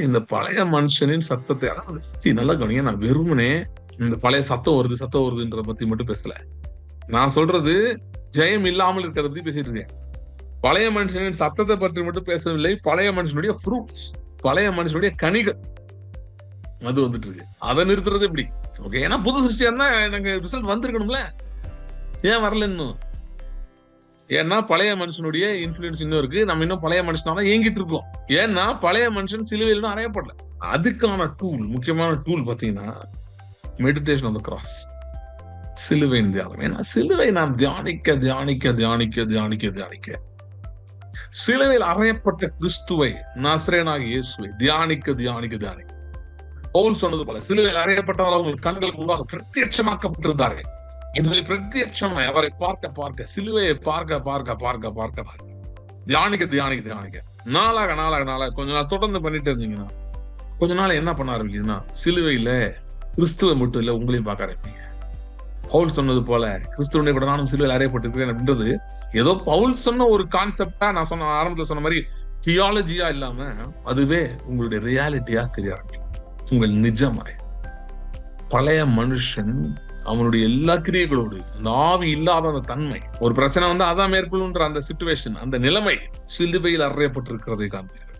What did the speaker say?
இந்த பழைய மனுஷனின் சத்தத்தை, அதாவது நல்லா கவனிங்க, நான் வெறுமனே இந்த பழைய சத்தம் வருதுன்றத பத்தி மட்டும் பேசல. நான் சொல்றது ஜெயம் இல்லாமல் இருக்கிறத பத்தி பேசிட்டு இருக்கேன். பழைய மனுஷனின் சத்தத்தை பற்றி மட்டும் பேசவில்லை, பழைய மனுஷனுடைய ஃப்ரூட்ஸ், பழைய மனுஷனுடைய கனிகள் அது வந்துட்டு இருக்கு. அதை நிறுத்துறது எப்படி? ஓகே, ஏன்னா புது சிருஷ்டியா இருந்தா எனக்கு ரிசல்ட் வந்திருக்கணும்ல, ஏன் வரல இன்னும்? ஏன்னா பழைய மனுஷனுடைய இன்ஃபுளுன்ஸ் இன்னும் இருக்கு, நம்ம இன்னும் பழைய மனுஷனா தான் ஏங்கிட்டு இருக்கோம். ஏன்னா பழைய மனுஷன் சிலுவையில் அறையப்படல. அதுக்கான டூல், முக்கியமான டூல் பாத்தீங்கன்னா மெடிடேஷன் ஆன் தி கிராஸ், சிலுவையின் தியானம். ஏன்னா சிலுவை நாம் தியானிக்க தியானிக்க தியானிக்க தியானிக்க தியானிக்க, சிலுவையில் அறையப்பட்ட கிறிஸ்துவை, நசரேயனாகிய இயேசுவை தியானிக்க தியானிக்க தியானிக்க, பவுல் சொன்னது போல சிலுவையில் அறையப்பட்டவர் அவர்கள் கண்களுக்கு முன்பாக பிரத்யட்சமாக்கப்பட்டிருந்தார்கள். என்பதை பிரத்யட்சமாய் அவரை பார்க்க பார்க்க, சிலுவையை பார்க்க பார்க்க பார்க்க பார்க்க தியானிக்க தியானிக்க தியானிக்க, நாளாக நாளாக நாளாக கொஞ்ச நாள் தொடர்ந்து பண்ணிட்டு இருந்தீங்கன்னா கொஞ்ச நாள் என்ன பண்ண ஆரம்பிக்குதுன்னா, சிலுவையில கிறிஸ்துவை மட்டும் இல்ல உங்களையும் பார்க்க ஆரம்பிப்பீங்க. பவுல் சொன்னது போல கிறிஸ்துவனை கூட நானும் சிலுவையில் அறையப்பட்டிருக்கிறேன் அப்படின்றது ஏதோ பவுல் சொன்ன ஒரு கான்செப்டா, நான் சொன்ன ஆரம்பத்துல சொன்ன மாதிரி தியாலஜியா இல்லாம அதுவே உங்களுடைய ரியாலிட்டியா தெரிய ஆரம்பிக்கும், உங்கள் நிஜமாய். பழைய மனுஷன் அவனுடைய எல்லா கிரியைகளோடு அந்த ஆவி இல்லாத அந்த தன்மை, ஒரு பிரச்சனை வந்து அதான் மேற்கொள்ளுன்ற அந்த சிச்சுவேஷன், அந்த நிலைமை சிலுவையில் அறையப்பட்டிருக்கிறதை காண்பீர்கள்.